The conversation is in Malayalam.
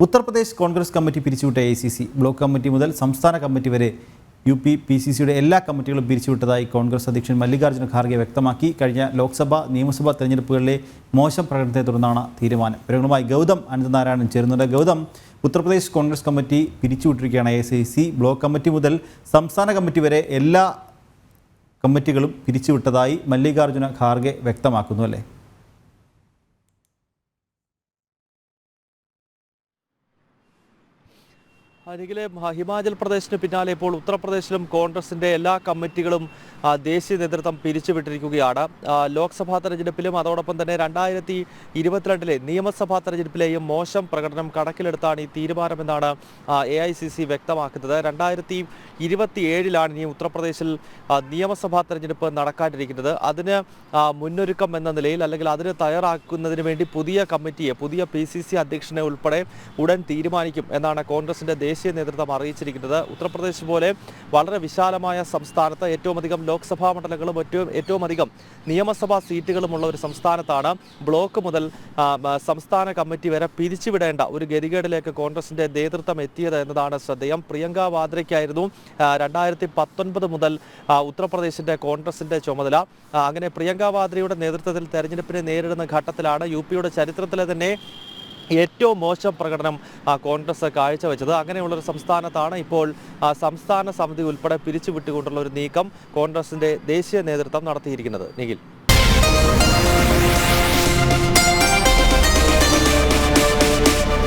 ഉത്തർപ്രദേശ് കോൺഗ്രസ് കമ്മിറ്റി പിരിച്ചുവിട്ട AICC ബ്ലോക്ക് കമ്മിറ്റി മുതൽ സംസ്ഥാന കമ്മിറ്റി വരെ UP PCCയുടെ എല്ലാ കമ്മിറ്റികളും പിരിച്ചുവിട്ടതായി കോൺഗ്രസ് അധ്യക്ഷൻ മല്ലികാർജ്ജുന ഖാർഗെ വ്യക്തമാക്കി. കഴിഞ്ഞ ലോക്സഭാ നിയമസഭാ തെരഞ്ഞെടുപ്പുകളിലെ മോശം പ്രകടനത്തെ തുടർന്നാണ് തീരുമാനം. വിവരങ്ങളുമായി ഗൗതം അനന്തനാരായണൻ ചേരുന്നുണ്ട്. ഗൗതം, ഉത്തർപ്രദേശ് കോൺഗ്രസ് കമ്മിറ്റി പിരിച്ചുവിട്ടിരിക്കുകയാണ് AICC. ബ്ലോക്ക് കമ്മിറ്റി മുതൽ സംസ്ഥാന കമ്മിറ്റി വരെ എല്ലാ കമ്മിറ്റികളും പിരിച്ചുവിട്ടതായി മല്ലികാർജ്ജുന ഖാർഗെ വ്യക്തമാക്കുന്നു, അല്ലേ? അരികിലെ ഹിമാചൽ പ്രദേശിന് പിന്നാലെ ഇപ്പോൾ ഉത്തർപ്രദേശിലും കോൺഗ്രസിൻ്റെ എല്ലാ കമ്മിറ്റികളും ദേശീയ നേതൃത്വം പിരിച്ചുവിട്ടിരിക്കുകയാണ്. ലോക്സഭാ തെരഞ്ഞെടുപ്പിലും അതോടൊപ്പം തന്നെ 2022 നിയമസഭാ തെരഞ്ഞെടുപ്പിലെയും മോശം പ്രകടനം കണക്കിലെടുത്താണ് ഈ തീരുമാനമെന്നാണ് AICC വ്യക്തമാക്കുന്നത്. 2027 ഇനി ഉത്തർപ്രദേശിൽ നിയമസഭാ തെരഞ്ഞെടുപ്പ് നടക്കാനിരിക്കുന്നത്. അതിന് മുന്നൊരുക്കം എന്ന നിലയിൽ അല്ലെങ്കിൽ അതിന് തയ്യാറാക്കുന്നതിന് വേണ്ടി പുതിയ കമ്മിറ്റിയെ, പുതിയ PCC അധ്യക്ഷനെ ഉൾപ്പെടെ ഉടൻ തീരുമാനിക്കും എന്നാണ് കോൺഗ്രസിൻ്റെ ദേശീയ നേതൃത്വം അറിയിച്ചിരിക്കുന്നത്. ഉത്തർപ്രദേശ് പോലെ വളരെ വിശാലമായ സംസ്ഥാനത്ത് ഏറ്റവും അധികം ലോക്സഭാ മണ്ഡലങ്ങളും ഏറ്റവും അധികം നിയമസഭാ സീറ്റുകളുമുള്ള ഒരു സംസ്ഥാനത്താണ് ബ്ലോക്ക് മുതൽ സംസ്ഥാന കമ്മിറ്റി വരെ പിരിച്ചുവിടേണ്ട ഒരു ഗതികേടിലേക്ക് കോൺഗ്രസിന്റെ നേതൃത്വം എത്തിയത് എന്നതാണ് ശ്രദ്ധേയം. പ്രിയങ്ക വാദ്രയ്ക്കായിരുന്നു 2019 മുതൽ ഉത്തർപ്രദേശിന്റെ കോൺഗ്രസിന്റെ ചുമതല. അങ്ങനെ പ്രിയങ്ക വാദ്രയുടെ നേതൃത്വത്തിൽ തെരഞ്ഞെടുപ്പിനെ നേരിടുന്ന ഘട്ടത്തിലാണ് UPയുടെ ചരിത്രത്തിലെ തന്നെ ഏറ്റവും മോശം പ്രകടനം കോൺഗ്രസ് കാഴ്ചവെച്ചത്. അങ്ങനെയുള്ളൊരു സംസ്ഥാനത്താണ് ഇപ്പോൾ സംസ്ഥാന സമിതി ഉൾപ്പെടെ പിരിച്ചുവിട്ടുകൊണ്ടുള്ള ഒരു നീക്കം കോൺഗ്രസിന്റെ ദേശീയ നേതൃത്വം നടത്തിയിരിക്കുന്നത്. നിഖിൽ.